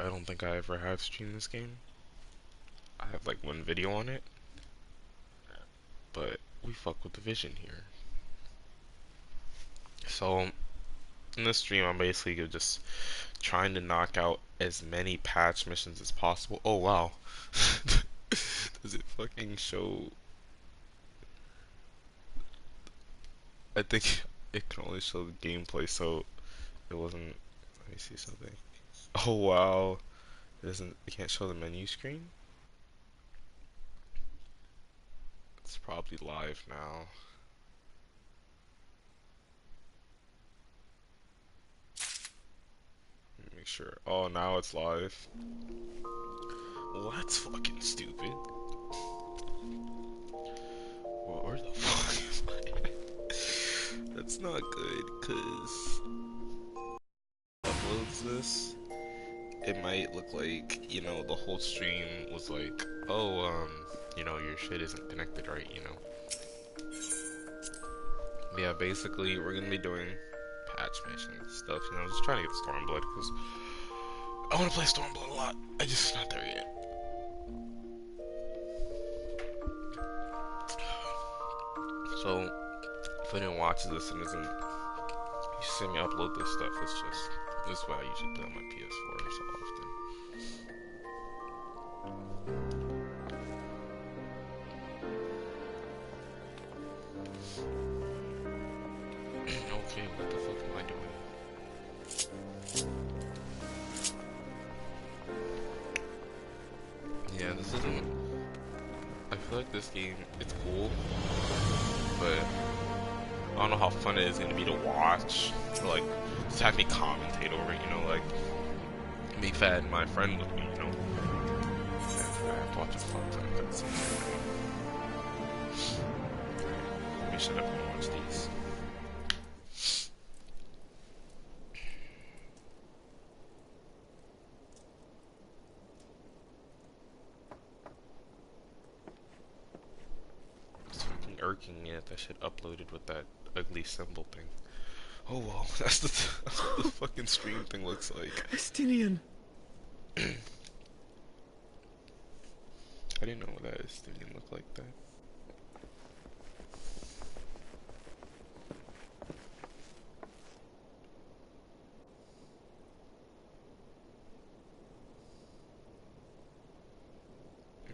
I don't think I ever have streamed this game. I have like one video on it, but we fuck with the vision here. So in this stream, I'm basically just trying to knock out as many patch missions as possible. Oh wow, does it fucking show? I think it can only show the gameplay, so it wasn't. Let me see something. Oh wow, it doesn't. It can't show the menu screen. It's probably live now. Let me make sure. Oh, now it's live. Well, that's fucking stupid. Well, where the fuck am I? That's not good, cause uploads this, it might look like, you know, the whole stream was like, oh, you know, your shit isn't connected right, you know. But yeah, basically, we're gonna be doing patch missions stuff, you know, just trying to get Stormblood, because I want to play Stormblood a lot. I just not there yet. So, if anyone watches this and isn't, you see me upload this stuff, it's just, this is what I usually play on my PS4 so often. Okay, what the fuck am I doing? Yeah, this isn't, I feel like this game, it's cool, but I don't know how fun it is going to be to watch, or like, just have me commentate over it, you know, like, me fed my friend with me, you know, and I have to watch a fuck ton of cutscenes. Let me shut up and watch these. It's fucking irking me that that shit uploaded with that ugly symbol thing. Oh well, that's what the fucking stream thing looks like. Estinian. I didn't know that Estinian looked like that.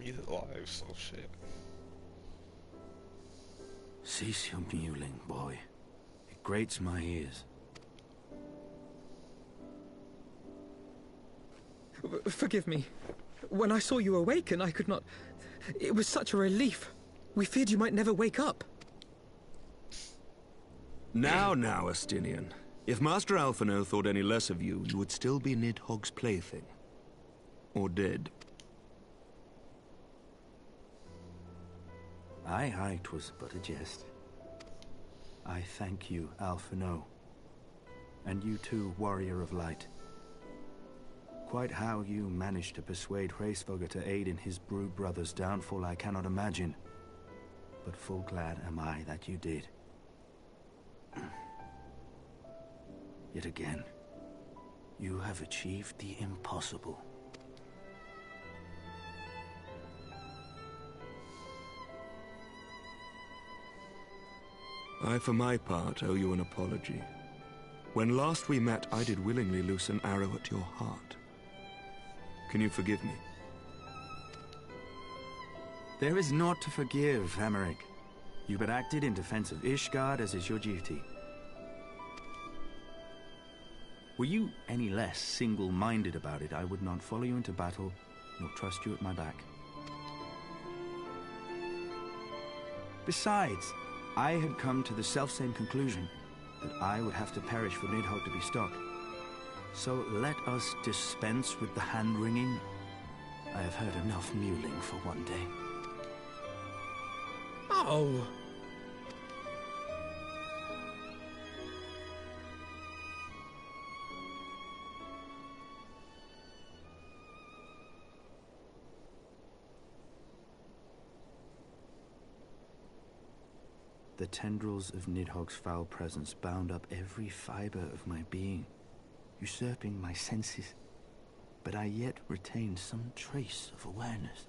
He's alive, so shit. Cease your mewling, boy. It grates my ears. Forgive me. When I saw you awaken, I could not... It was such a relief. We feared you might never wake up. Now, Estinian. If Master Alphino thought any less of you, you would still be Nidhogg's plaything. Or dead. Aye, 'twas but a jest. I thank you, Alphino. And you too, Warrior of Light. Quite how you managed to persuade Hraesvogr to aid in his brood brother's downfall I cannot imagine. But full glad am I that you did. Yet again, you have achieved the impossible. I, for my part, owe you an apology. When last we met, I did willingly loose an arrow at your heart. Can you forgive me? There is naught to forgive, Hameric. You but acted in defense of Ishgard as is your duty. Were you any less single-minded about it, I would not follow you into battle, nor trust you at my back. Besides, I had come to the selfsame conclusion, that I would have to perish for Nidhogg to be stopped. So let us dispense with the hand-wringing. I have heard enough mewling for one day. Oh! The tendrils of Nidhogg's foul presence bound up every fiber of my being, usurping my senses. but I yet retained some trace of awareness.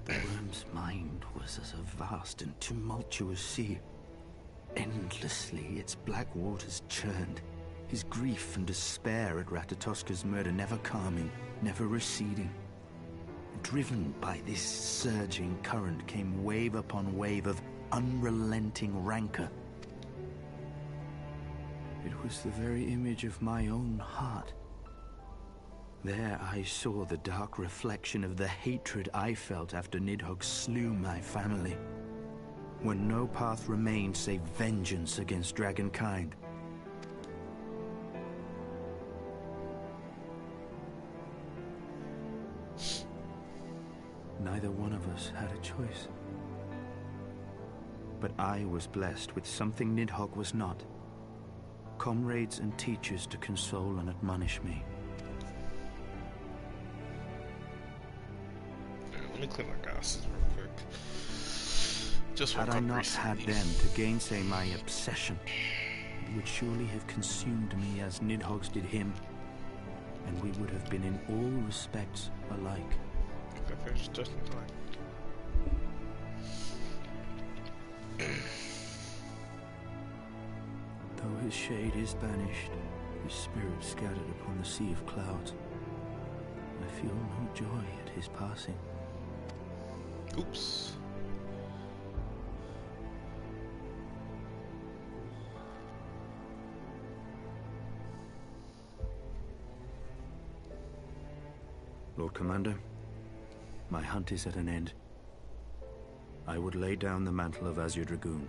The worm's mind was as a vast and tumultuous sea. Endlessly its black waters churned, his grief and despair at Ratatoska's murder never calming, never receding. Driven by this surging current came wave upon wave of unrelenting rancor. It was the very image of my own heart. There I saw the dark reflection of the hatred I felt after Nidhogg slew my family, when no path remained save vengeance against dragonkind. Neither one of us had a choice. But I was blessed with something Nidhogg was not. Comrades and teachers to console and admonish me. Let me clean my glasses real quick. Just woke Had I up not recently. had them to gainsay my obsession, it would surely have consumed me as Nidhogg's did him, and we would have been in all respects alike. I finished just in time. Though his shade is banished, his spirit scattered upon the sea of clouds, I feel no joy at his passing. Oops. Lord Commander, my hunt is at an end. I would lay down the mantle of Azure Dragoon.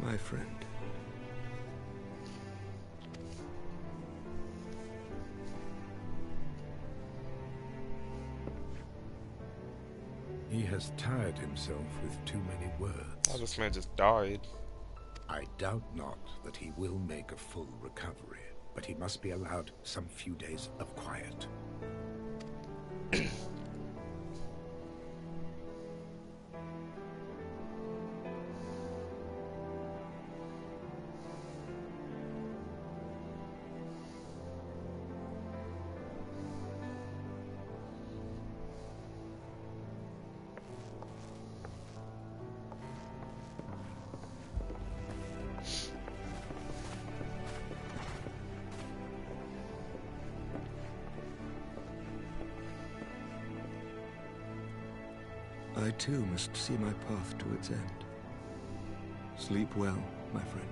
My friend. He has tired himself with too many words. Oh, this man just died. I doubt not that he will make a full recovery, but he must be allowed some few days of quiet. I too must see my path to its end. Sleep well, my friend.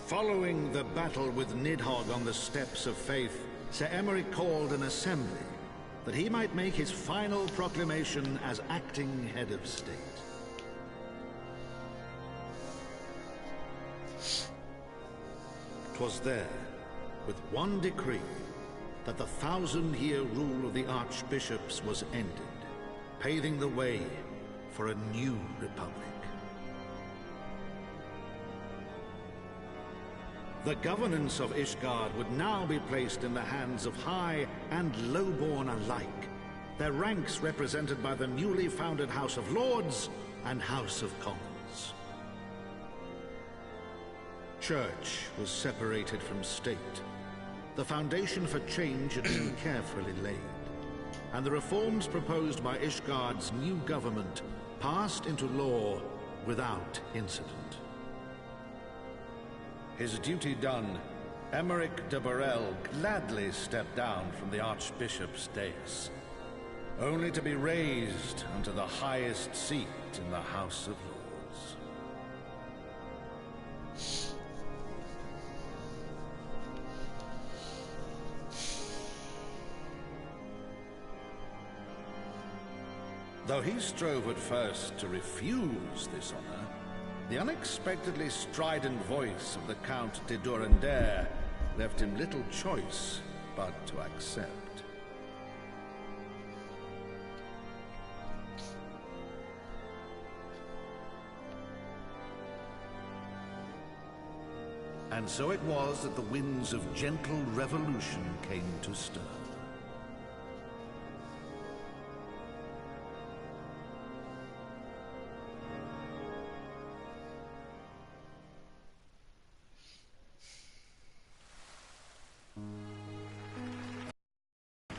Following the battle with Nidhogg on the Steps of Faith, Sir Emeric called an assembly that he might make his final proclamation as acting head of state. 'Twas there, with one decree, that the 1,000-year rule of the archbishops was ended, paving the way for a new republic. The governance of Ishgard would now be placed in the hands of high and lowborn alike, their ranks represented by the newly founded House of Lords and House of Commons. Church was separated from state. The foundation for change had been carefully laid, and the reforms proposed by Ishgard's new government passed into law without incident. His duty done, Emeric de Burrell gladly stepped down from the Archbishop's dais, only to be raised unto the highest seat in the House of Lords. Though he strove at first to refuse this honor, the unexpectedly strident voice of the Count de Durandare left him little choice but to accept. And so it was that the winds of gentle revolution came to stir.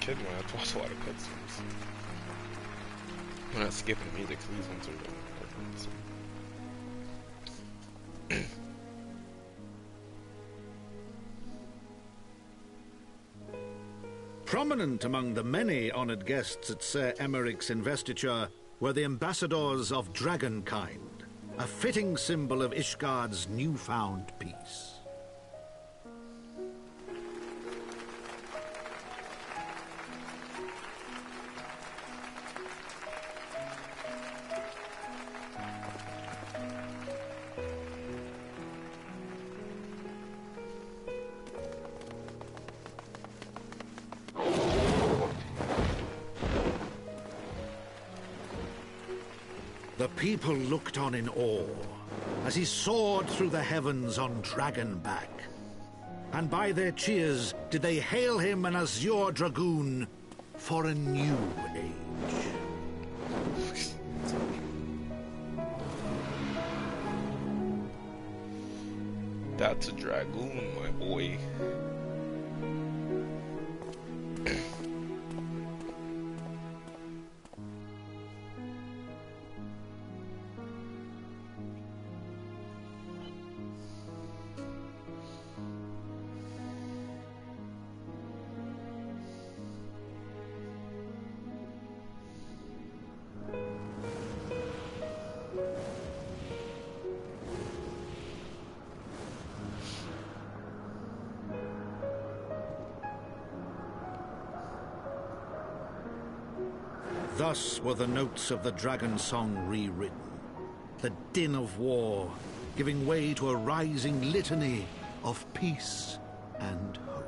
Kidding me, I have to watch a lot of cutscenes. I'm not skipping music, so these ones are really important. Prominent among the many honored guests at Sir Emmerich's investiture were the ambassadors of Dragonkind, a fitting symbol of Ishgard's newfound peace. The people looked on in awe as he soared through the heavens on Dragonback. And by their cheers did they hail him an Azure Dragoon for a new age. That's a dragoon, my boy. Thus were the notes of the dragon song rewritten, the din of war giving way to a rising litany of peace and hope.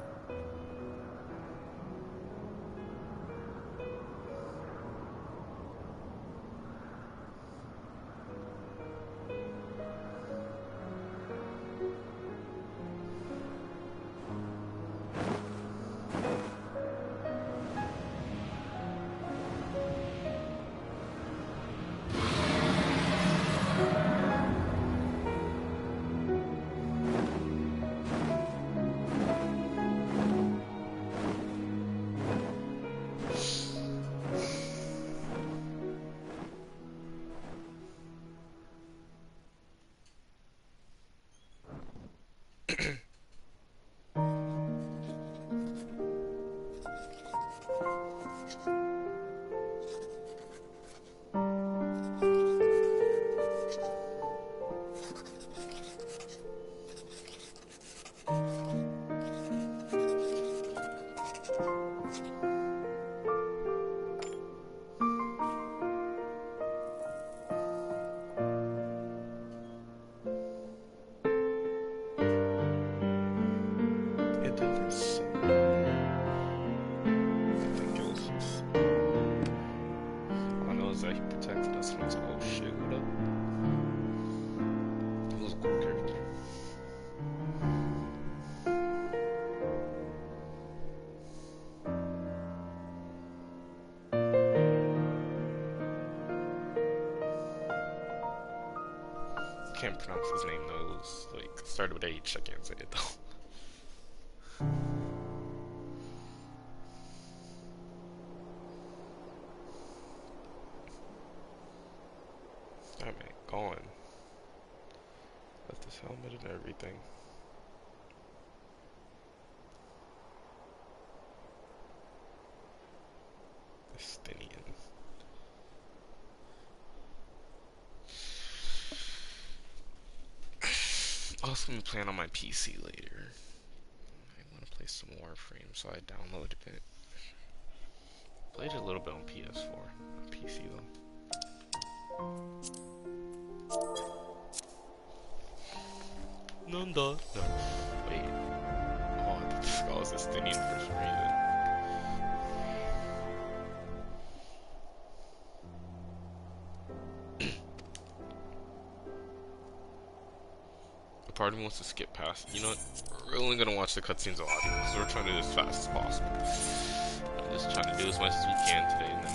Can't pronounce his name though. It was like started with H. I can't say it though. That man gone. Left his helmet and everything. Estinian. Also been playing on my PC later. I want to play some Warframe, so I downloaded it. Played it a little bit on PS4, not PC though. Nanda. No. Wait. Oh, I thought this guy was Estinian for some reason. part of me wants to skip past. You know what? We're only gonna watch the cutscenes audio because we're trying to do it as fast as possible. I'm just trying to do as much as we can today, and then,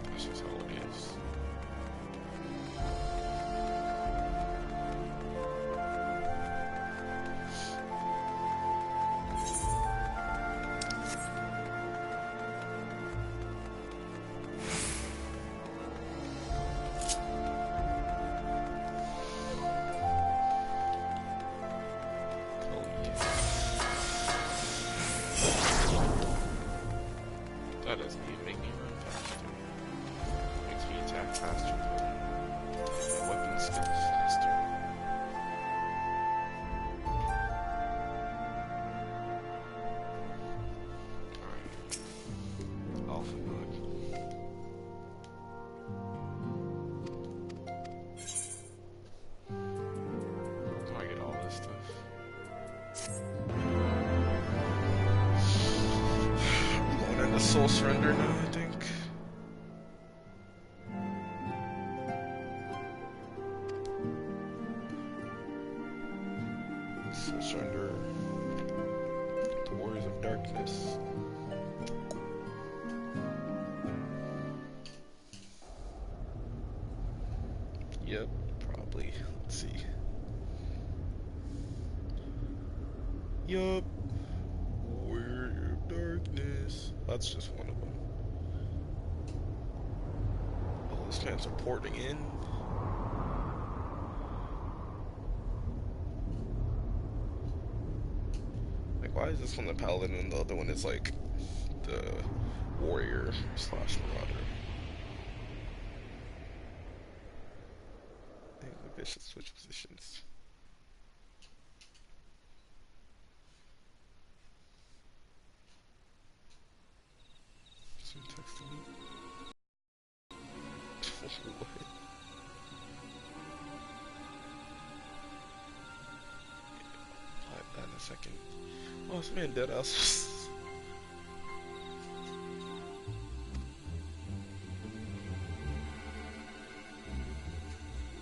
that's just how it is. That doesn't even make me run faster. Makes me attack faster. My weapon skills faster. Alright. Alpha mode. How do I get all this stuff? Going into soul surrender now, I think. Soul surrender. The Warriors of Darkness. Yep, probably. Let's see. Yup. Warrior of Darkness. That's just one of them. Oh, this man's reporting in. Like, why is this one the Paladin and the other one is like the Warrior / Marauder? I think maybe I should switch positions. Some text to me. What? Apply that in a second. Oh, this man dead ass.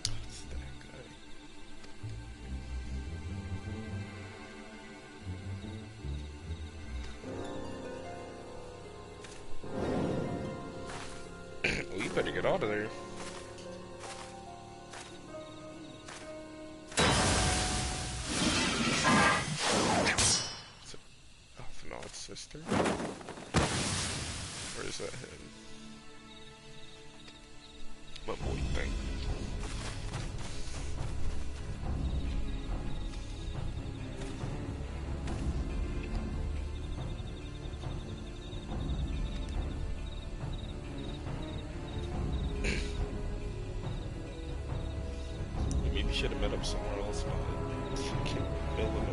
That's that guy. Well, you better get out of there. Sister? Or is that him? My boy thing. You maybe should have met up somewhere else, man. Fucking building up.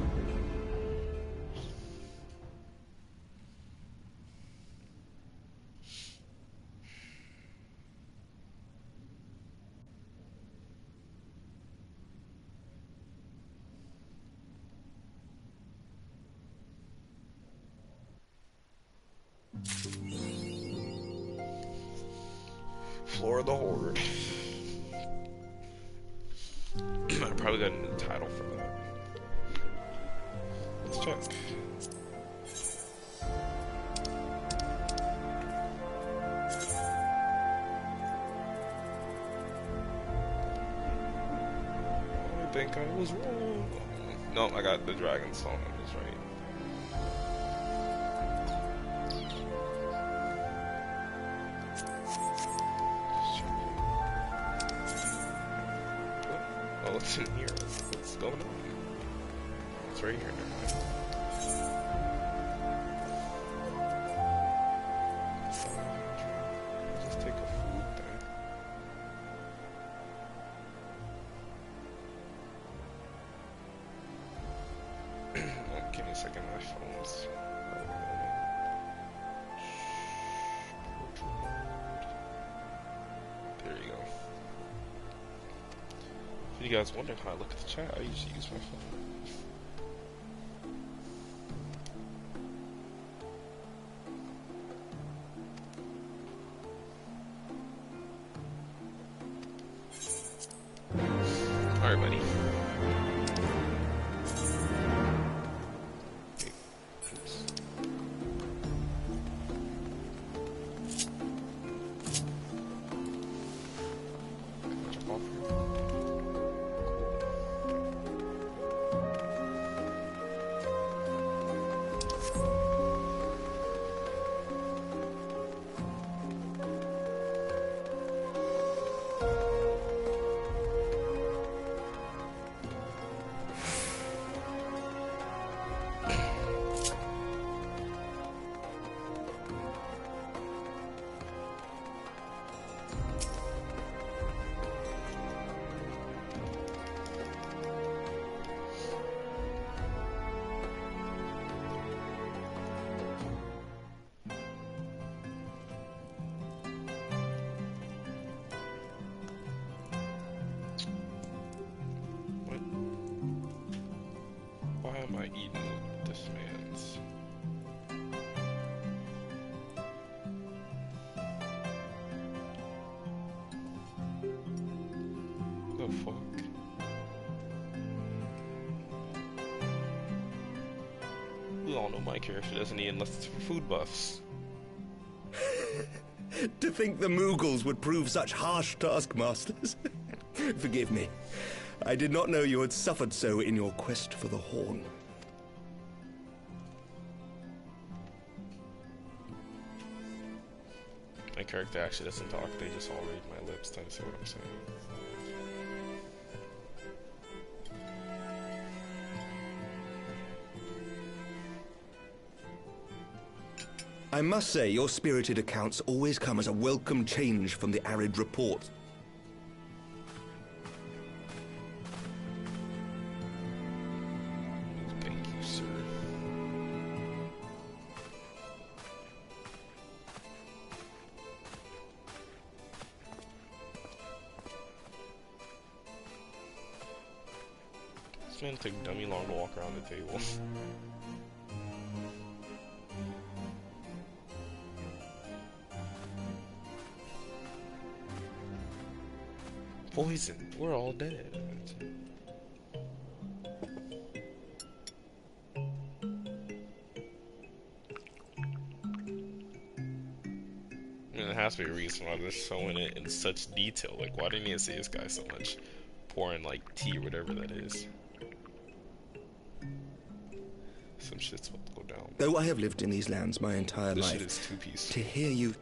Floor of the Horde. I probably got a new title for that. Let's check. I think I was wrong. No, I got the Dragon Stone. I was right. Oh, what's in here? What's going on? It's right here. Never mind. Just take a food thing. Oh, give me a second. My phone's. There you go. If you guys wondering how I look at the chat, I usually use my phone. am I eating this man's? The fuck? We all know my character doesn't eat unless it's for food buffs. To think the Moogles would prove such harsh taskmasters. Forgive me. I did not know you had suffered so in your quest for the horn. My character actually doesn't talk, they just all read my lips, to see what I'm saying. I must say, your spirited accounts always come as a welcome change from the arid report. Thank you, sir. This man took dummy long to walk around the table. Poison. We're all dead. I mean, there has to be a reason why they're showing it in such detail. Like, why didn't you see this guy so much? Pouring, like, tea or whatever that is. Some shit's about to go down. Though I have lived in these lands my entire This life, shit is two-piece. to hear you...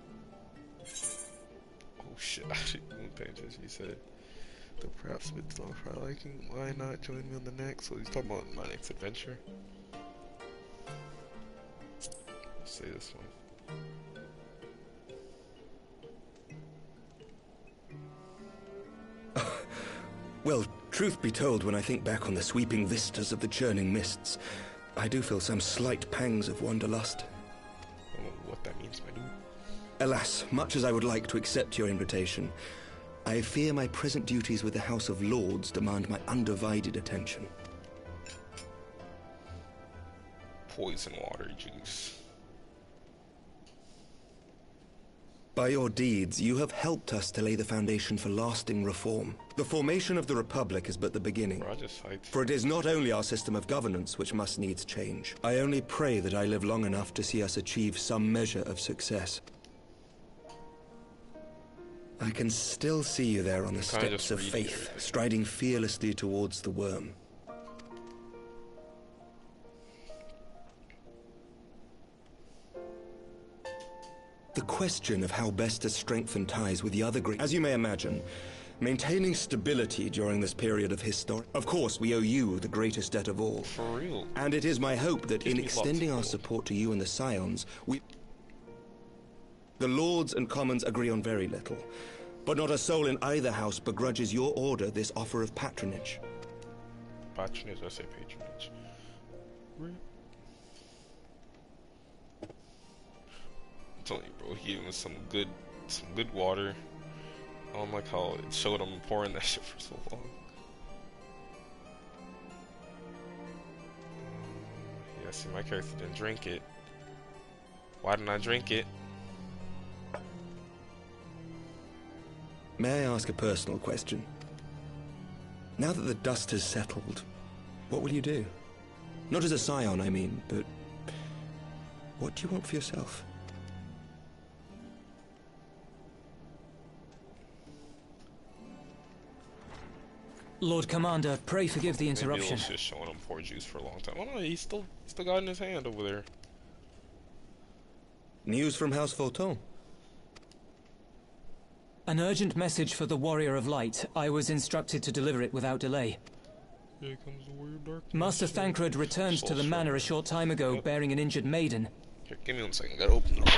Oh shit, I didn't pay attention. He said, the perhaps it's not for liking. Why not join me on the next? So he's talking about my next adventure. Let's say this one. Well, truth be told, when I think back on the sweeping vistas of the churning mists, I do feel some slight pangs of wanderlust. I don't know what that means, my dude. Alas, much as I would like to accept your invitation, I fear my present duties with the House of Lords demand my undivided attention. Poison water juice. By your deeds, you have helped us to lay the foundation for lasting reform. The formation of the Republic is but the beginning. Bro, I just fight. For it is not only our system of governance which must needs change. I only pray that I live long enough to see us achieve some measure of success. I can still see you there on the steps of faith, striding fearlessly towards the worm. The question of how best to strengthen ties with the other Greeks. As you may imagine, maintaining stability during this period of history. Of course, we owe you the greatest debt of all. For real. And it is my hope that in extending our support to you and the Scions, the Lords and Commons agree on very little. But not a soul in either house begrudges your order this offer of patronage. Patronage, I say patronage. I'm telling you, bro, he gave him some good water. I don't like how it showed him pouring that shit for so long. Yeah, see, my character didn't drink it. Why didn't I drink it? May I ask a personal question? Now that the dust has settled, what will you do? Not as a scion, I mean, but what do you want for yourself? Lord Commander, pray forgive the interruption. Maybe it was just showing him pour juice for a long time. Oh no, he's still got it in his hand over there. News from House Fulton. An urgent message for the Warrior of Light. I was instructed to deliver it without delay. Here comes the Warrior of Darkness. Master Thancred returned to the manor a short time ago, bearing an injured maiden. Here, give me 1 second. Gotta open the door.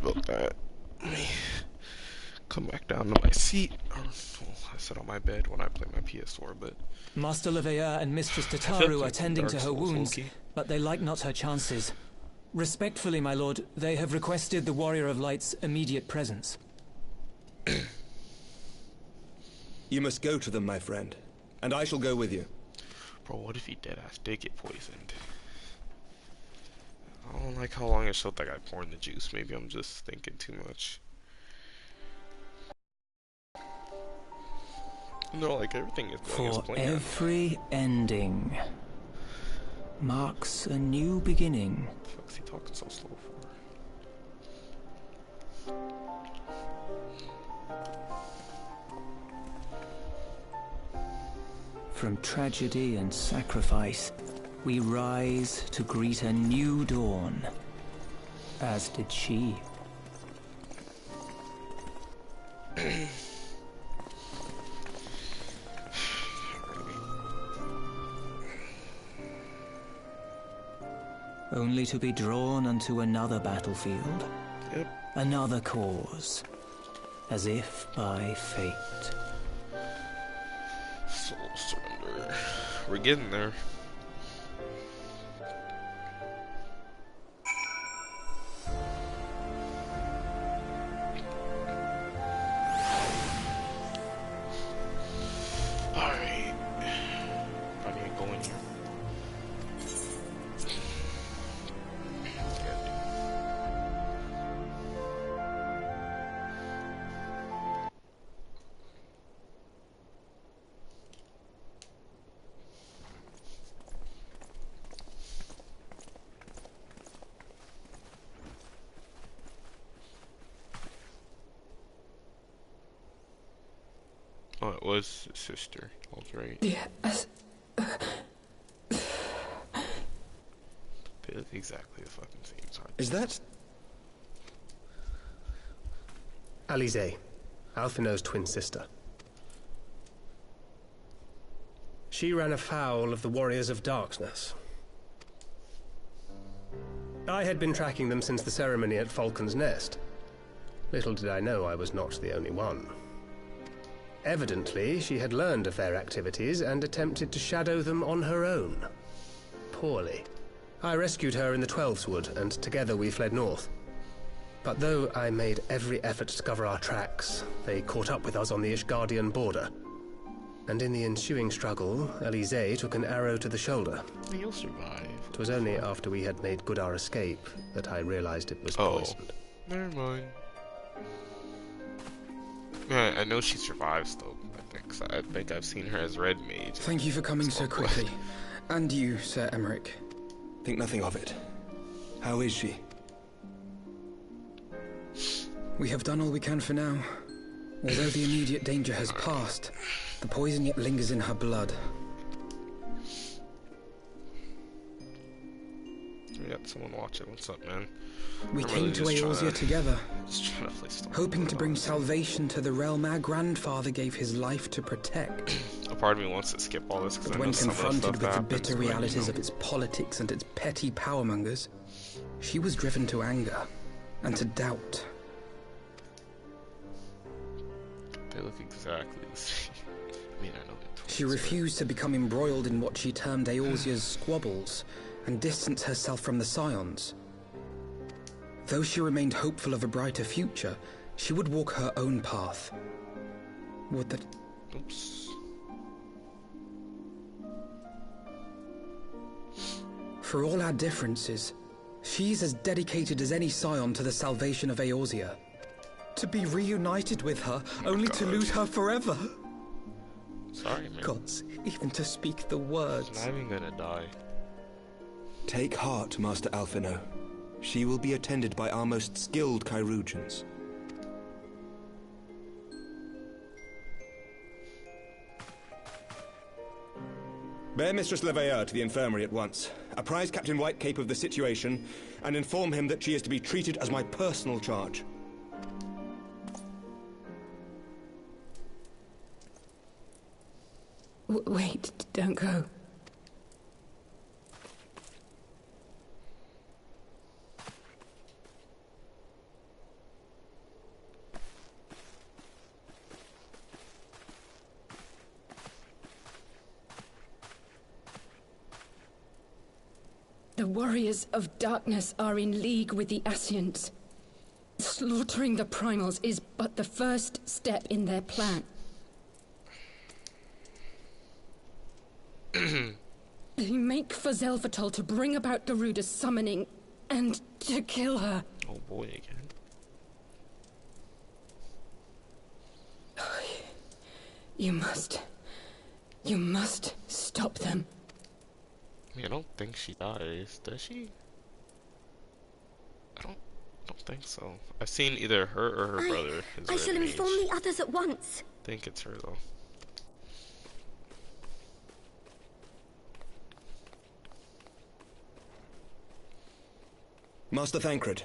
about that. Let me come back down to my seat. Well, I sit on my bed when I play my PS4, but... Master Leveilleur and Mistress I feel Tataru like are tending Dark to her Souls wounds, low-key. but they like not her chances. Respectfully, my lord, they have requested the Warrior of Light's immediate presence. You must go to them, my friend, and I shall go with you. Bro, what if he deadass did get poisoned? I don't like how long it showed that guy pouring the juice. Maybe I'm just thinking too much. No, like everything is going as For planned. every ending marks a new beginning. What the fuck is he talking so slow for? From tragedy and sacrifice, we rise to greet a new dawn, as did she. Only to be drawn unto another battlefield, Yep. another cause, as if by fate. Soul surrender. We're getting there. Alright. Probably ain't going here. Oh, it was his sister. I was right. Yes. They look exactly the fucking same size. Is that... Alize, Alphinaud's twin sister. She ran afoul of the Warriors of Darkness. I had been tracking them since the ceremony at Falcon's Nest. Little did I know I was not the only one. Evidently, she had learned of their activities and attempted to shadow them on her own. Poorly. I rescued her in the Twelveswood, and together we fled north. But though I made every effort to cover our tracks, they caught up with us on the Ishgardian border. And in the ensuing struggle, Alize took an arrow to the shoulder. You'll survive. It was only after we had made good our escape that I realized it was poisoned. Never mind. Yeah, I know she survives though. I think I've seen her as Red Mage. Thank you for coming so quickly. And you, Sir Emmerich. Think nothing of it. How is she? We have done all we can for now. Although the immediate danger has passed, the poison yet lingers in her blood. We got someone watching. What's up, man? We I'm came really to just Eorzea together, Just trying to play Stormblood. hoping to bring salvation to the realm our grandfather gave his life to protect. A part of me wants to skip all this because But I when know some of confronted the with stuff the happens, bitter but, you realities know. of its politics and its petty powermongers, she was driven to anger and to doubt. They look exactly the same. I mean, I know they're twins, She refused to become embroiled in what she termed Eorzea's squabbles and distance herself from the Scions. Though she remained hopeful of a brighter future, she would walk her own path. Would that... Oops. For all our differences, she's as dedicated as any Scion to the salvation of Eorzea. To be reunited with her, only to lose her forever. Sorry, man. Gods, even to speak the words. She's not even gonna die. Take heart, Master Alphinaud. She will be attended by our most skilled Chirurgeons. Bear Mistress Leveilleur to the infirmary at once. Apprise Captain Whitecape of the situation, and inform him that she is to be treated as my personal charge. Wait, don't go. The warriors of darkness are in league with the Ascians. Slaughtering the primals is but the first step in their plan. They make for Zelvatol to bring about Garuda's summoning and to kill her. Oh boy, again. You must stop them. I mean, I don't think she dies, does she? I don't think so. I've seen either her or her brother. I shall inform the others at once. I think it's her though. Master Thancred,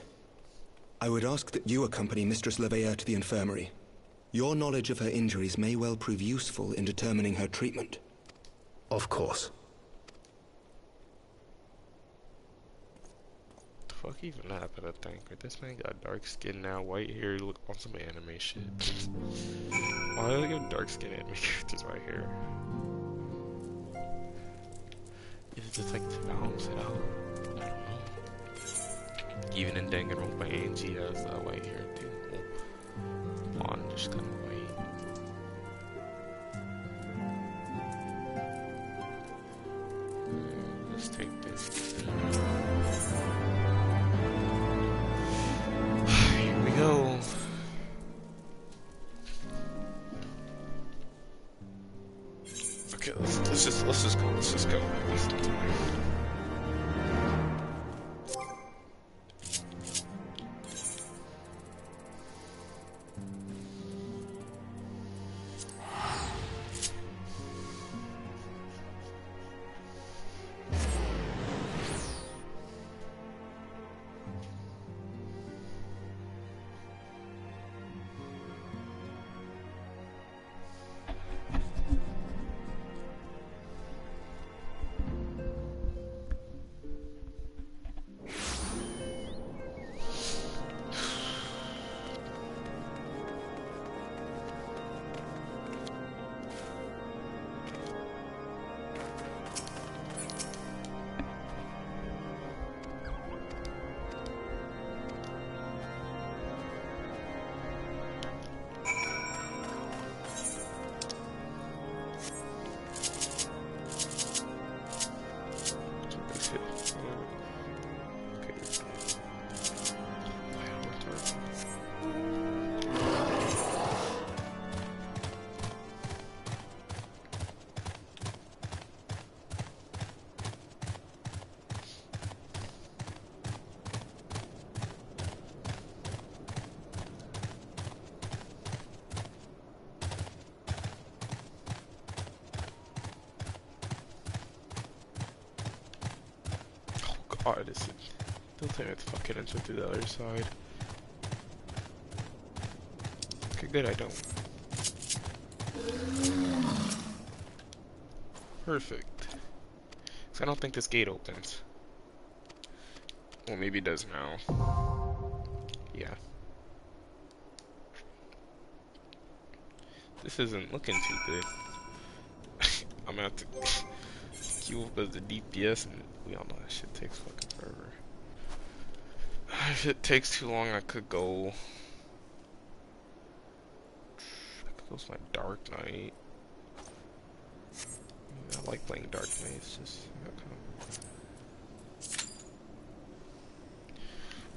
I would ask that you accompany Mistress Leveilleur to the infirmary. Your knowledge of her injuries may well prove useful in determining her treatment. Of course. What the fuck even happened to Thancred? This man got dark skin now, white hair, look on some anime shit. Why do they got dark skin anime characters right here? Is it just like to balance it out? I don't know. Even in Danganronpa, Angie has white hair too. Blonde, just kind of white. Let's take this. Here we go. Okay, let's just go. Let's just go. Oh, it is. Don't think it's fucking enter through the other side. Okay, good, I don't. Perfect. So I don't think this gate opens. Well, maybe it does now. Yeah. This isn't looking too good. I'm gonna have to queue up as the DPS, and we all know that shit takes fucking forever. If it takes too long, I could go with my Dark Knight. I like playing Dark Knight, it's just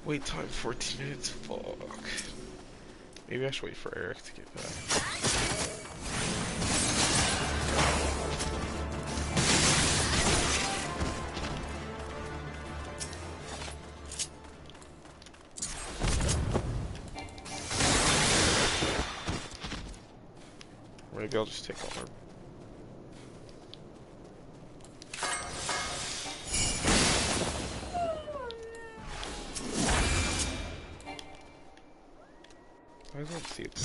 wait time 14 minutes, fuck. Maybe I should wait for Eric to get back. Maybe I'll just take all her. I don't see it.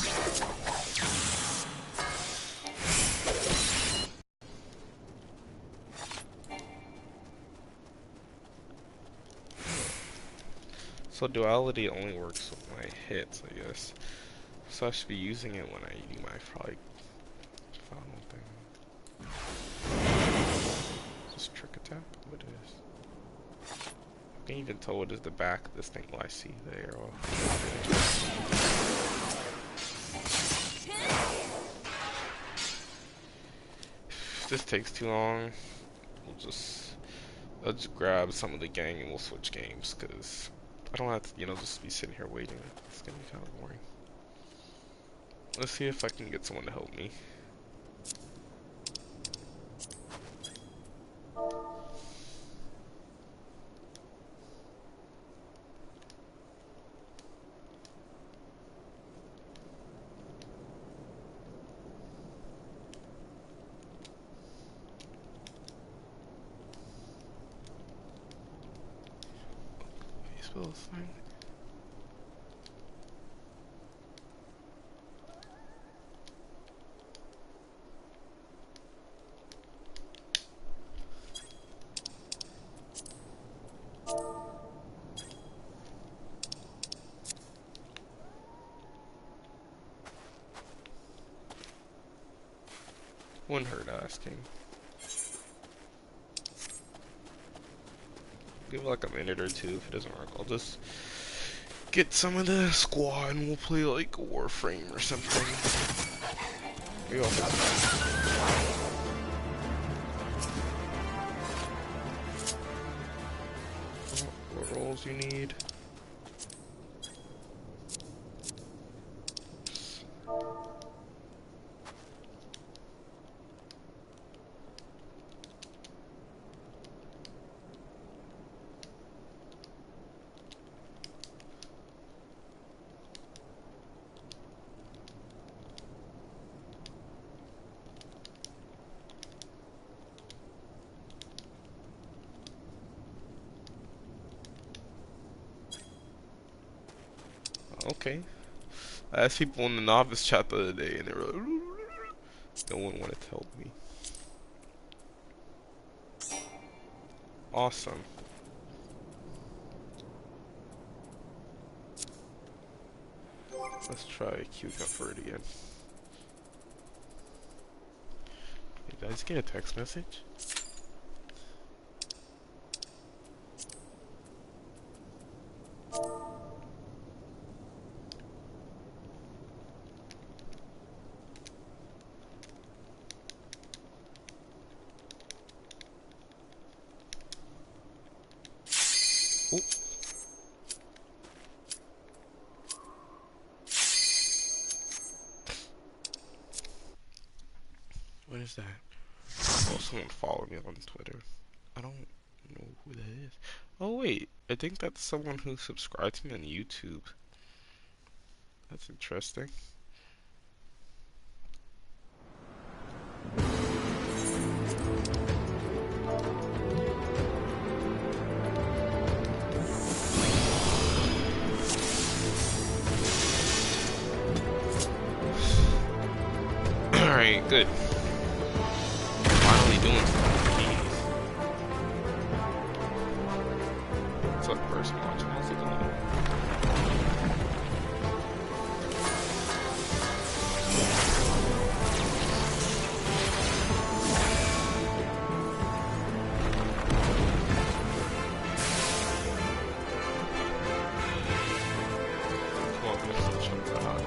So duality only works with my hits, I guess. So I should be using it when I do my probably final thing. Is this trick attack? What it is? can even tell what is the back of this thing. Well, I see the arrow. If this takes too long, I'll just grab some of the gang and we'll switch games, because I don't have to, you know, just be sitting here waiting. It's gonna be kind of boring. Let's see if I can get someone to help me. Spell this thing. Wouldn't hurt asking. Give it like a minute or two. If it doesn't work, I'll just get some of the squad and we'll play like a Warframe or something. Here you go. What rolls you need? Okay. I asked people in the novice chat the other day and they were like, no one wanted to help me. Awesome. Let's try Q Comfort again. Hey, did I just get a text message? What is that? Oh, someone followed me on Twitter. I don't know who that is. Oh wait, I think that's someone who subscribed to me on YouTube. That's interesting. Alright, good. Finally doing something. Jeez. It's like first watch. How's it going? Come on, let's check that out.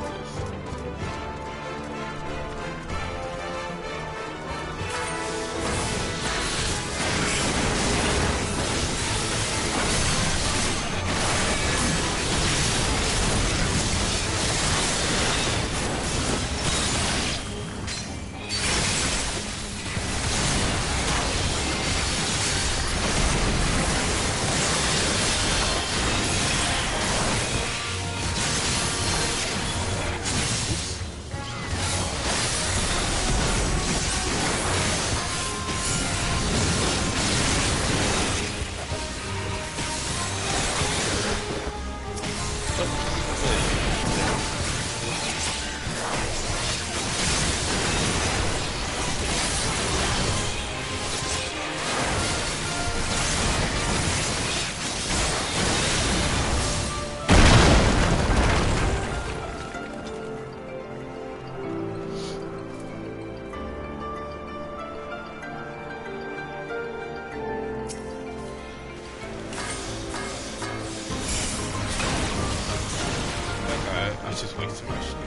It's just way too much.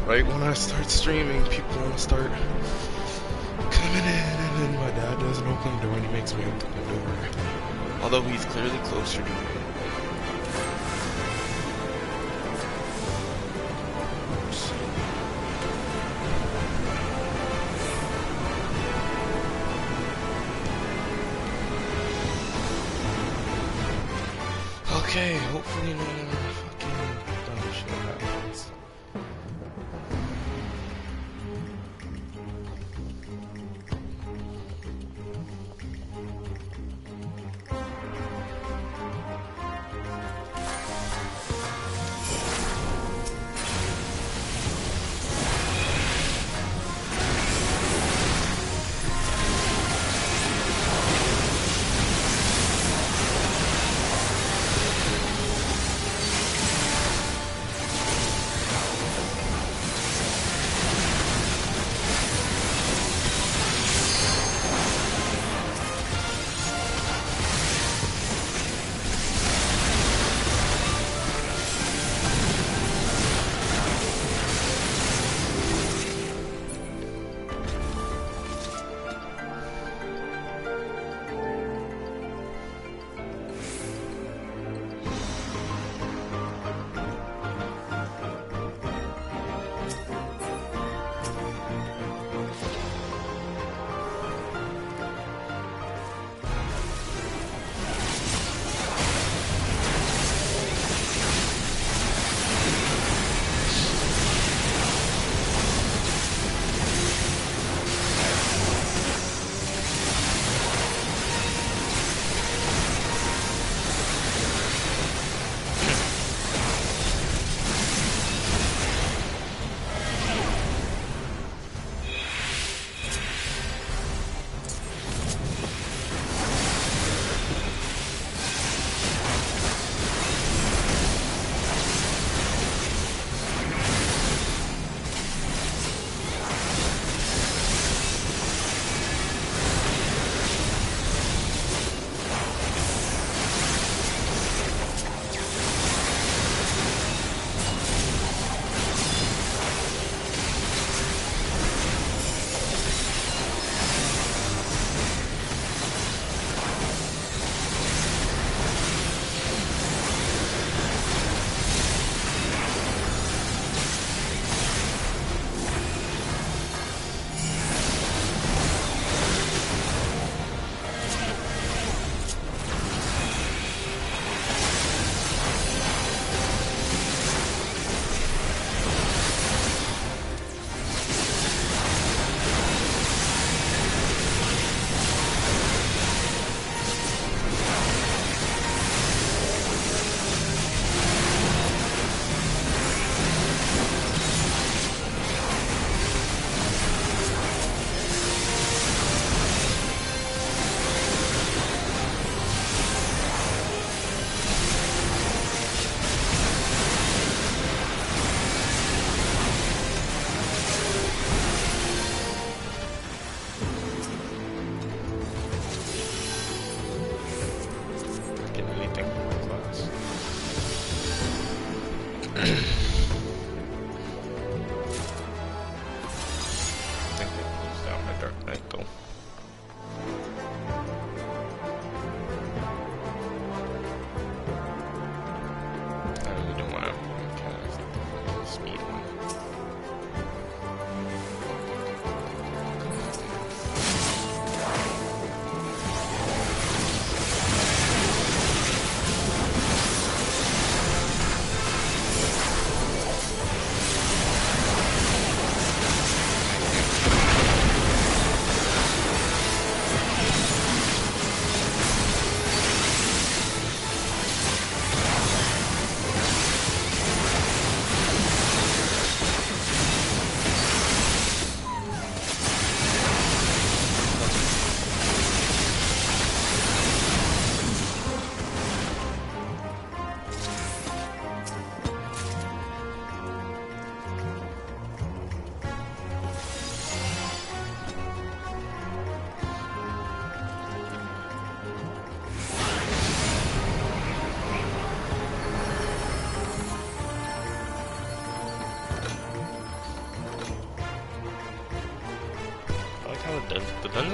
Right when I start streaming, people want to start coming in, and then my dad doesn't open the door and he makes me open the door. Although he's clearly closer to me. Okay, hopefully no fucking dumb shit happens.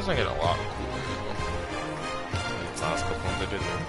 doesn't get a lot cooler though. These last couple ones I did there.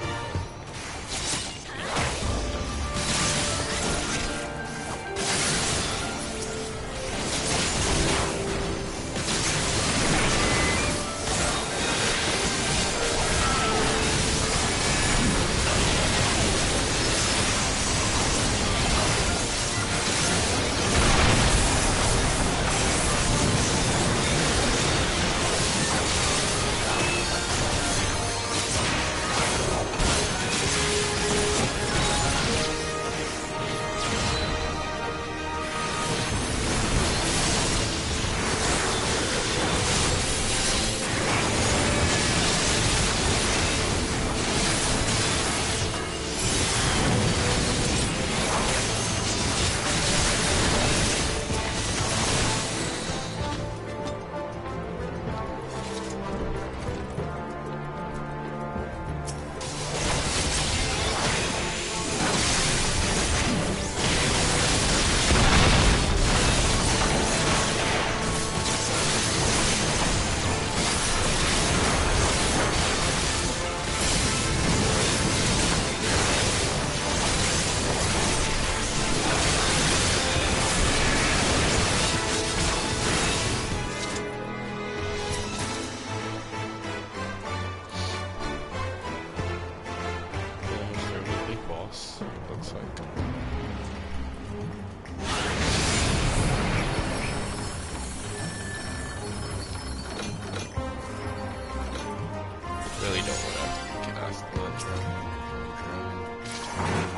Really don't want to get asked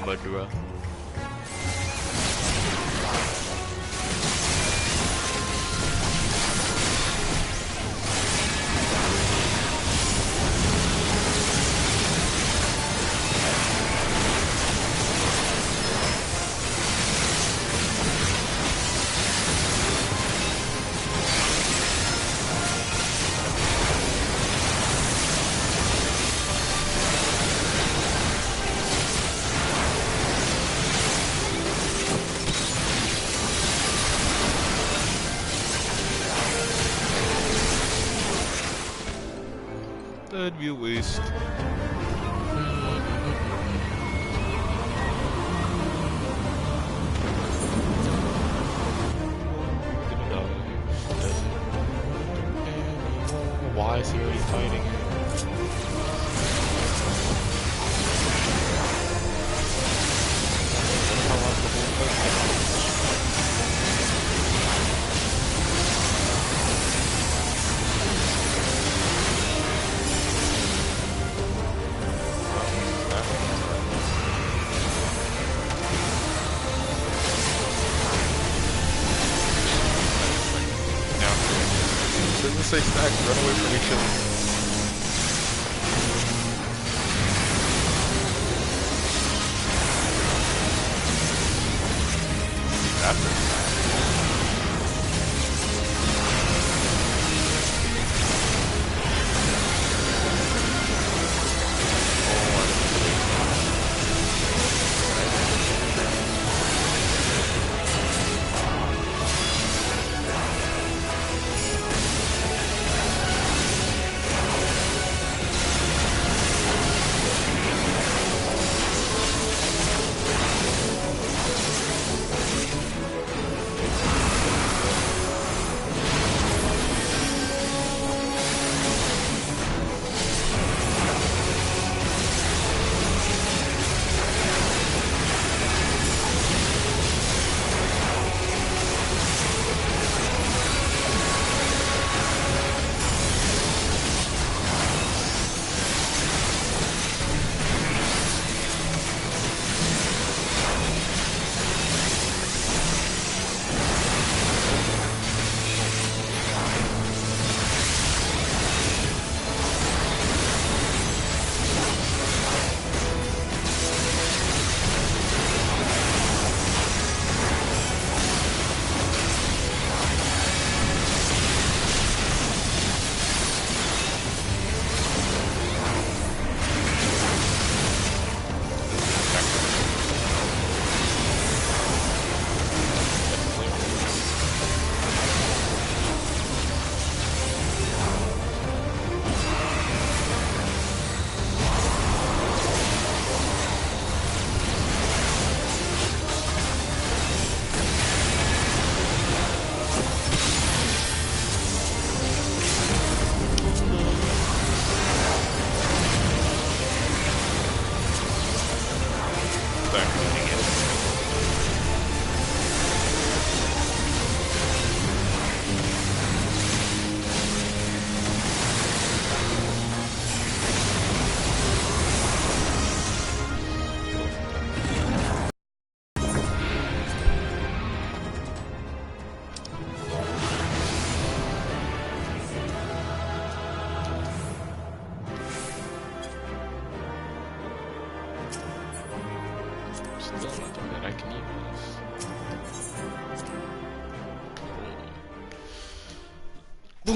Mudra. That'd be a waste. Why is he already fighting? Doesn't say stack, run away from each other. After.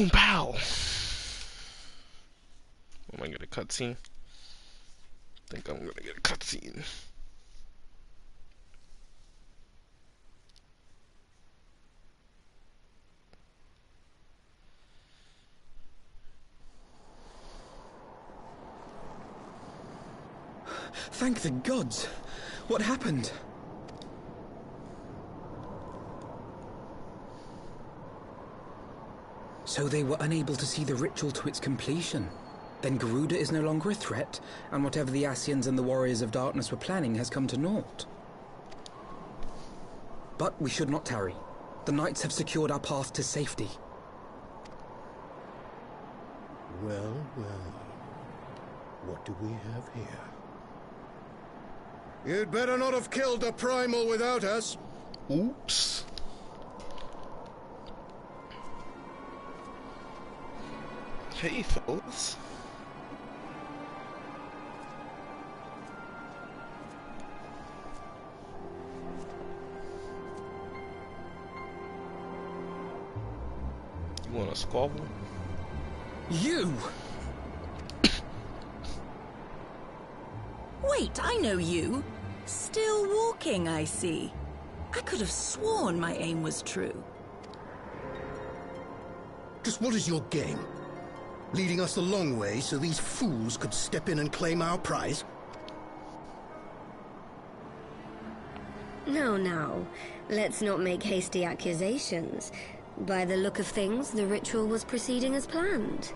Boom, pow! Am I gonna cutscene? I think I'm gonna get a cutscene. Thank the gods! What happened? So they were unable to see the ritual to its completion. Then Garuda is no longer a threat, and whatever the Ascians and the Warriors of Darkness were planning has come to naught. But we should not tarry. The knights have secured our path to safety. Well, well. What do we have here? You'd better not have killed the primal without us. Oops. Hey, fellas. You wanna squabble? You! Wait, I know you. Still walking, I see. I could have sworn my aim was true. Just what is your game? Leading us the long way so these fools could step in and claim our prize? Now, let's not make hasty accusations. By the look of things, the ritual was proceeding as planned.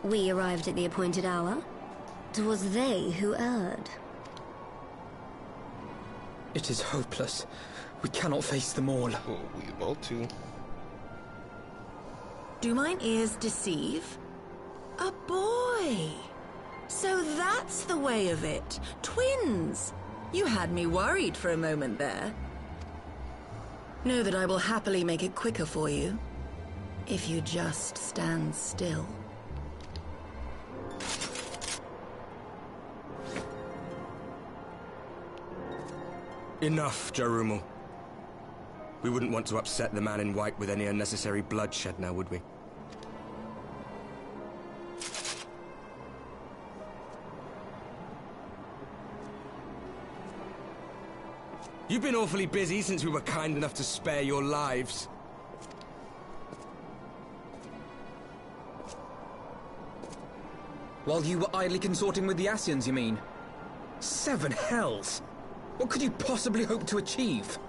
We arrived at the appointed hour. 'Twas they who erred. It is hopeless. We cannot face them all. Well, we about to. Do mine ears deceive? A boy! So that's the way of it. Twins! You had me worried for a moment there. Know that I will happily make it quicker for you, if you just stand still. Enough, Jarumal. We wouldn't want to upset the man in white with any unnecessary bloodshed now, would we? You've been awfully busy since we were kind enough to spare your lives. While you were idly consorting with the Ascians, you mean? 7 hells! What could you possibly hope to achieve?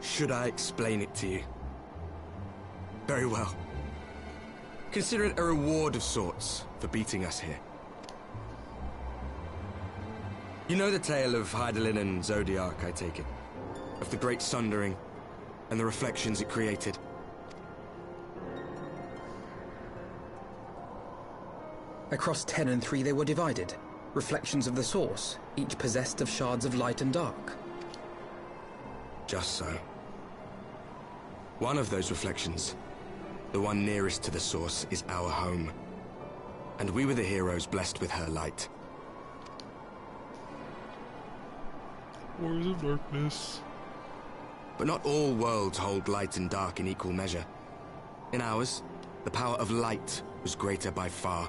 Should I explain it to you? Very well. Consider it a reward of sorts for beating us here. You know the tale of Hydaelyn and Zodiac, I take it? Of the Great Sundering and the reflections it created? Across 10 and 3 they were divided. Reflections of the source, each possessed of shards of light and dark. Just so. One of those reflections, the one nearest to the source, is our home. And we were the heroes blessed with her light. Warriors of Darkness. But not all worlds hold light and dark in equal measure. In ours, the power of light was greater by far.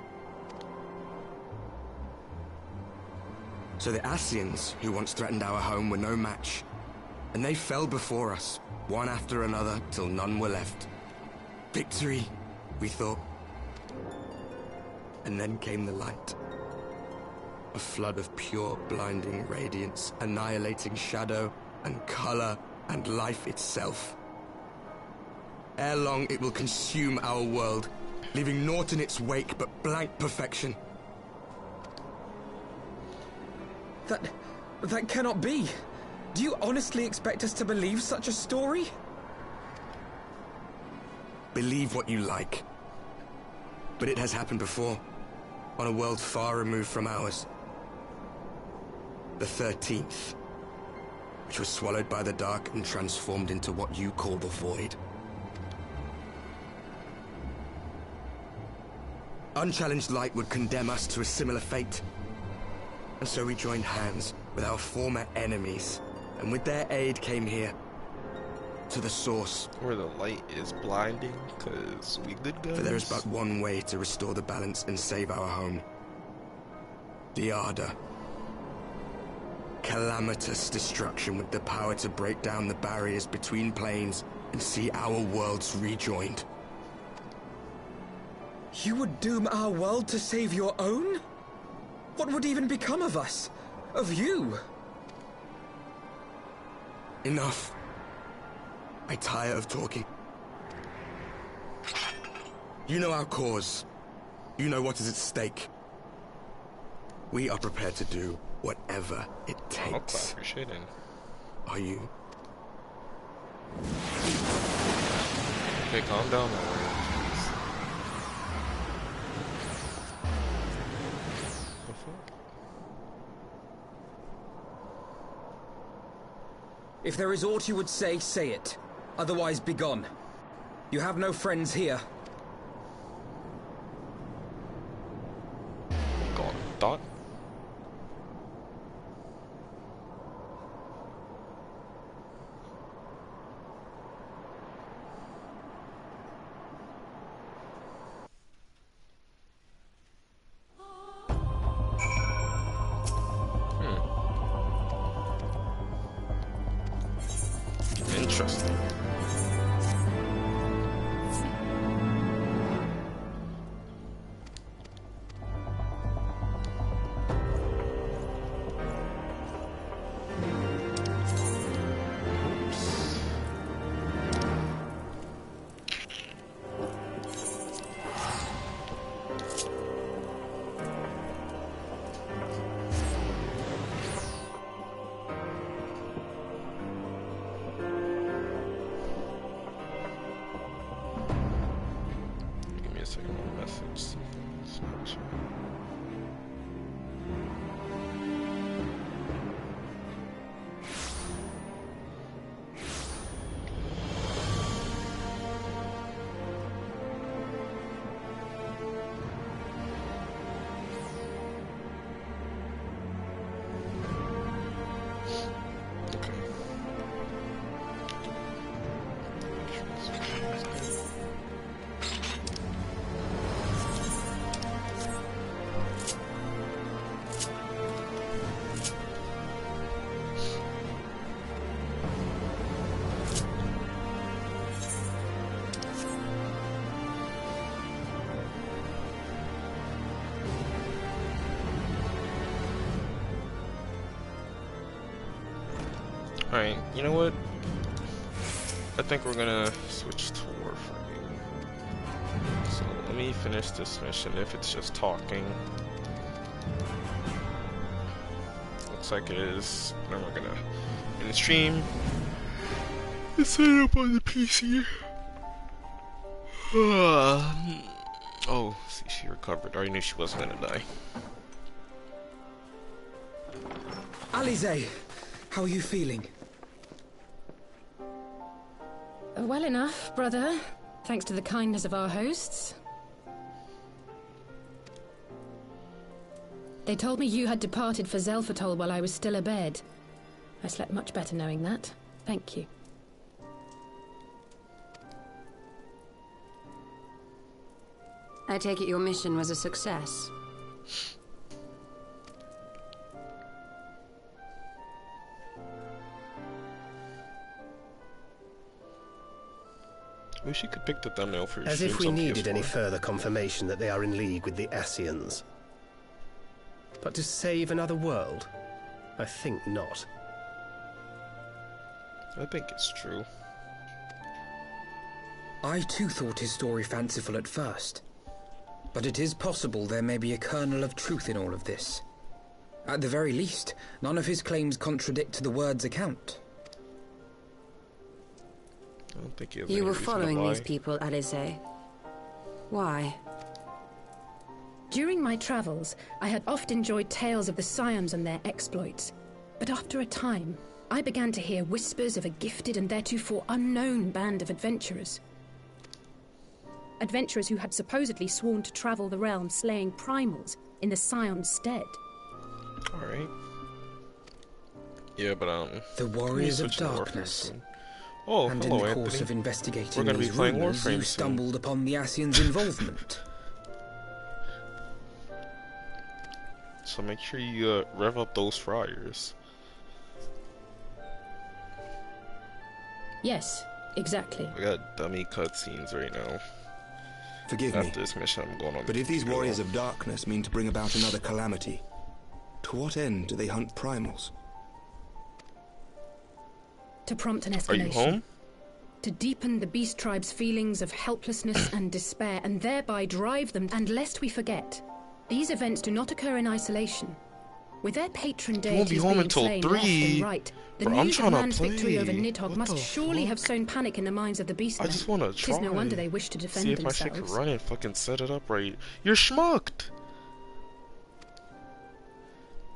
So the Ascians, who once threatened our home, were no match. And they fell before us, one after another, till none were left. Victory, we thought. And then came the light. A flood of pure, blinding radiance, annihilating shadow and color and life itself. Ere long, it will consume our world, leaving naught in its wake but blank perfection. That cannot be. Do you honestly expect us to believe such a story? Believe what you like. But it has happened before, on a world far removed from ours. The 13th, which was swallowed by the dark and transformed into what you call the Void. Unchallenged light would condemn us to a similar fate. And so we joined hands with our former enemies, and with their aid came here, to the source. Where the light is blinding, cause we good guys. For there is but one way to restore the balance and save our home. The Ardor. Calamitous destruction with the power to break down the barriers between planes and see our worlds rejoined. You would doom our world to save your own? What would even become of us? Of you? Enough. I tire of talking. You know our cause. You know what is at stake. We are prepared to do whatever it takes. Appreciate it. Are you? Okay, calm down now. If there is aught you would say, say it. Otherwise, begone. You have no friends here. God, Dot. Interesting. Alright, you know what? I think we're gonna switch to warframing. So let me finish this mission if it's just talking. Looks like it is. Then we're gonna end the stream. Let's set it up on the PC. Oh, see, she recovered. I already knew she wasn't gonna die. Alize, how are you feeling? Well enough, brother. Thanks to the kindness of our hosts. They told me you had departed for Zelfatol while I was still abed. I slept much better knowing that. Thank you. I take it your mission was a success. Wish you could pick the thumbnail for your As if we streams on needed PS4. any further confirmation that they are in league with the Ascians. But to save another world? I think not. I think it's true. I too thought his story fanciful at first. But it is possible there may be a kernel of truth in all of this. At the very least, none of his claims contradict the word's account. I don't think You were following these people, Alize. Why? During my travels, I had oft enjoyed tales of the Scions and their exploits. But after a time, I began to hear whispers of a gifted and theretofore unknown band of adventurers. Adventurers who had supposedly sworn to travel the realm slaying primals in the Scion's stead. Alright. Yeah, but The Warriors of Darkness. Oh, And hello, in the Anthony. course of investigating We're gonna be these playing rumors, Warframe you soon. stumbled upon the Ascians' involvement. So make sure you rev up those fryers. Yes, exactly. I got dummy cutscenes right now. Forgive me, After this mission, I'm going on. but if these warriors of darkness mean to bring about another calamity, to what end do they hunt primals? To prompt an escalation. Are you home? To deepen the beast tribe's feelings of helplessness and despair, and thereby drive them. And lest we forget, these events do not occur in isolation. With their patron You won't be deities home being until slain 3. left and right, the Bro, I'm news of trying to man's victory over play. Nidhogg What must the surely fuck? have sown panic in the minds of the beastmen. I just want to try. 'Tis no wonder they wish to defend See if my shit can themselves. run and fucking set it up right. You're schmucked!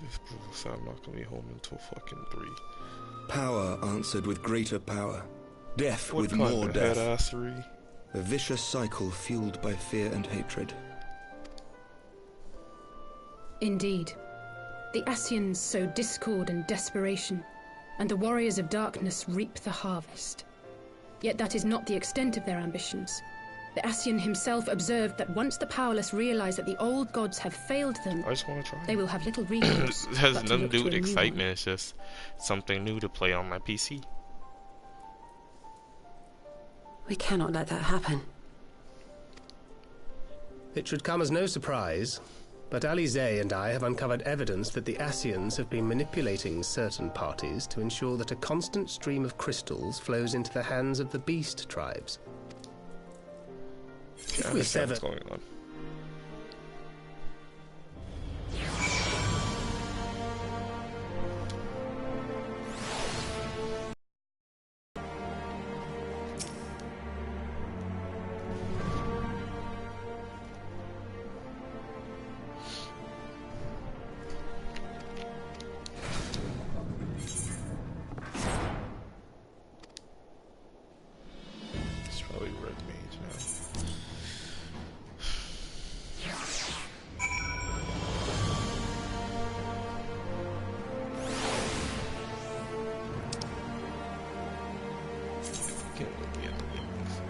This bro said I'm not gonna be home until fucking 3. Power answered with greater power. Death What with kind more of death. headassery? A vicious cycle fueled by fear and hatred. Indeed. The Ascians sow discord and desperation, and the warriors of darkness reap the harvest. Yet that is not the extent of their ambitions. The Ascian himself observed that once the powerless realize that the old gods have failed them, I just want to try. they will have little recourse. It has but to nothing look to do to with a new excitement, one. it's just something new to play on my PC. We cannot let that happen. It should come as no surprise, but Alizé and I have uncovered evidence that the Ascians have been manipulating certain parties to ensure that a constant stream of crystals flows into the hands of the beast tribes. I If we understand sever... what's going on. It's probably red mage now. Can't look at the wings.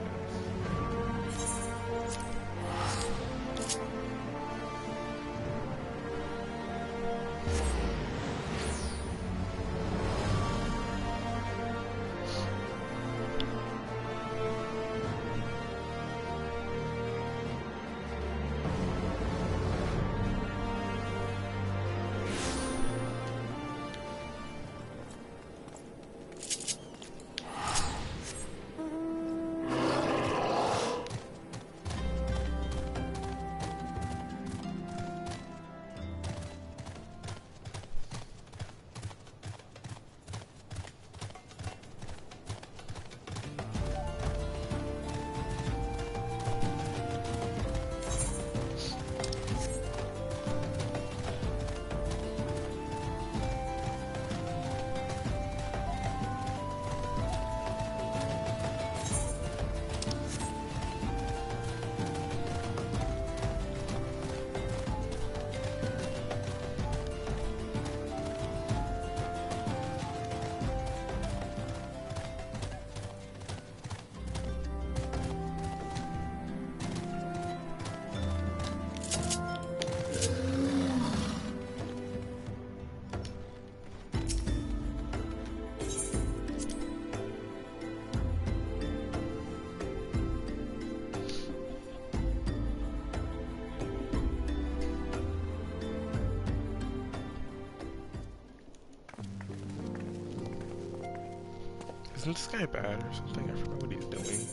Isn't this guy bad or something? I forgot what he's doing.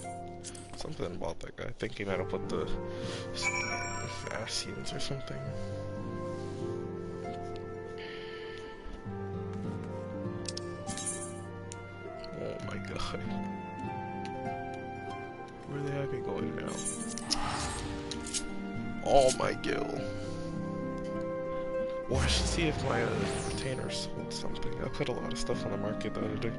Something about that guy. I think he might have put the Ascians or something. Oh my god. Where the heck are we going now? Oh my gill. Well, I should see if my retainer sold something. I put a lot of stuff on the market the other day.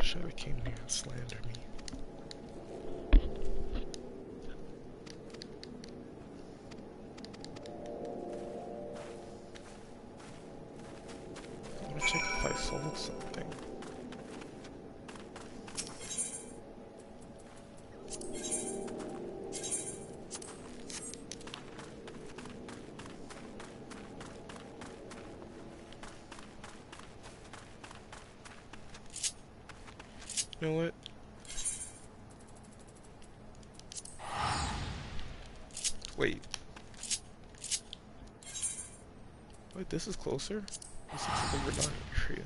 Shadow came here and slandered me. I'm gonna check if I sold something. You know what? Wait. Wait, this is closer? This is like a Verdun area.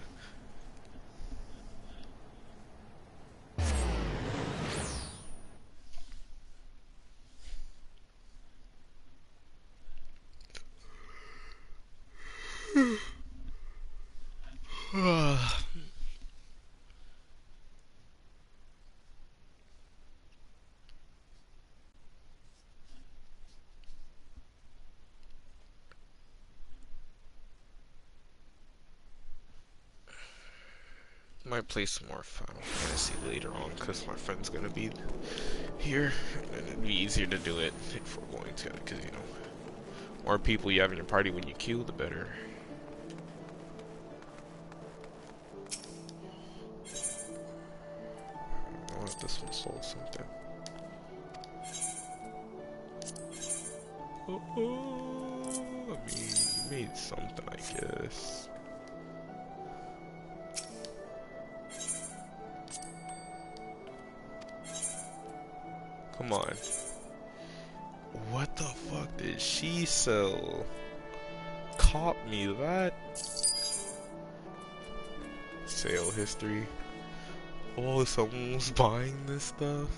Might play some more Final Fantasy later on because my friend's gonna be here and it'd be easier to do it if we're going to, because you know, more people you have in your party when you queue, the better. I wonder if this one sold something. I mean, you made something, I guess. Come on. What the fuck did she sell? Caught me that. Sale history. Oh, someone was buying this stuff.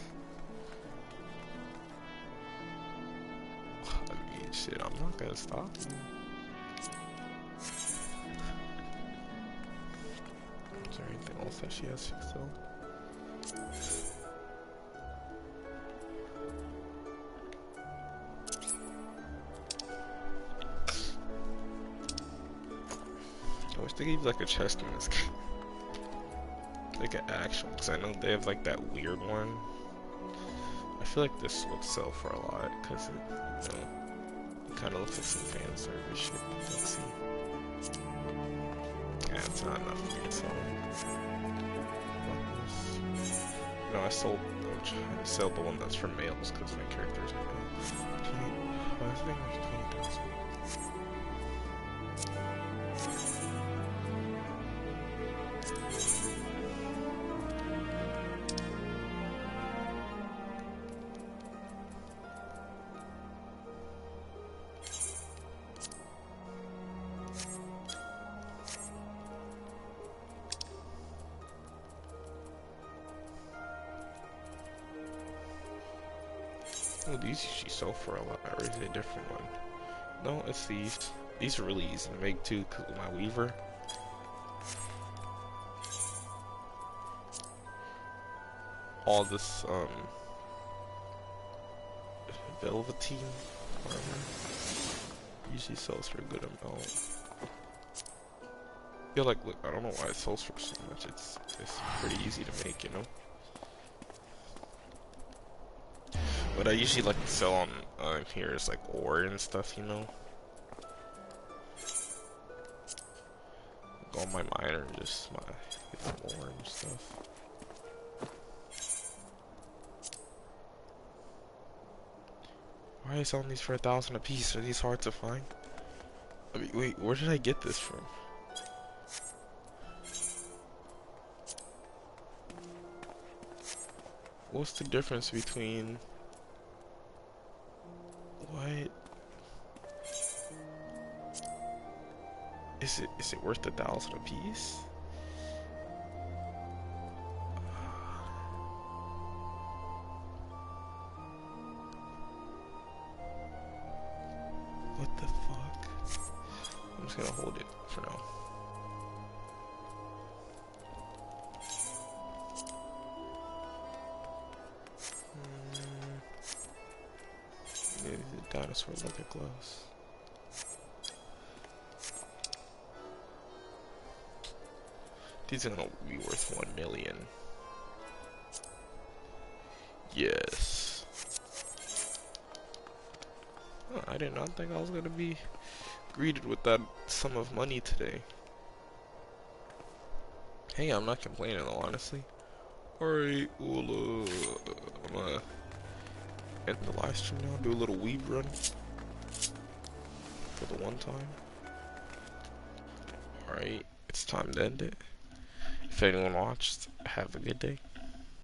I mean, shit, I'm not gonna stop you. Is there anything else that she has to sell? I wish they gave like a chest in this game. Like an actual, because I know they have like that weird one. I feel like this would sell for a lot, because it, you know, it kind of looks like some fan service shit. Let's see. Yeah, it's not enough for me to sell. No, I'm trying to sell the one that's for males, because my character is a male. I think it was 20,000. Oh, these usually sell for a lot, or is it a different one? No, it's these. These are really easy to make too, because of my weaver. All this, velveteen armor usually sells for a good amount. I feel like, look, I don't know why it sells for so much. It's pretty easy to make, you know? What I usually like to sell on here is like ore and stuff, you know? Go on my miner and just get some ore and stuff. Why are you selling these for 1,000 a piece? Are these hard to find? I mean, wait, where did I get this from? What's the difference between... What? Is it worth 1,000 a piece? What the fuck? I'm just gonna hold it for now. Maybe the dinosaur leather gloves. These are gonna be worth 1 million. Yes. Oh, I did not think I was gonna be greeted with that sum of money today. Hey, I'm not complaining though, honestly. Alright, well, I'm gonna end the live stream now, do a little weave run for the one time. Alright, it's time to end it. If anyone watched, have a good day.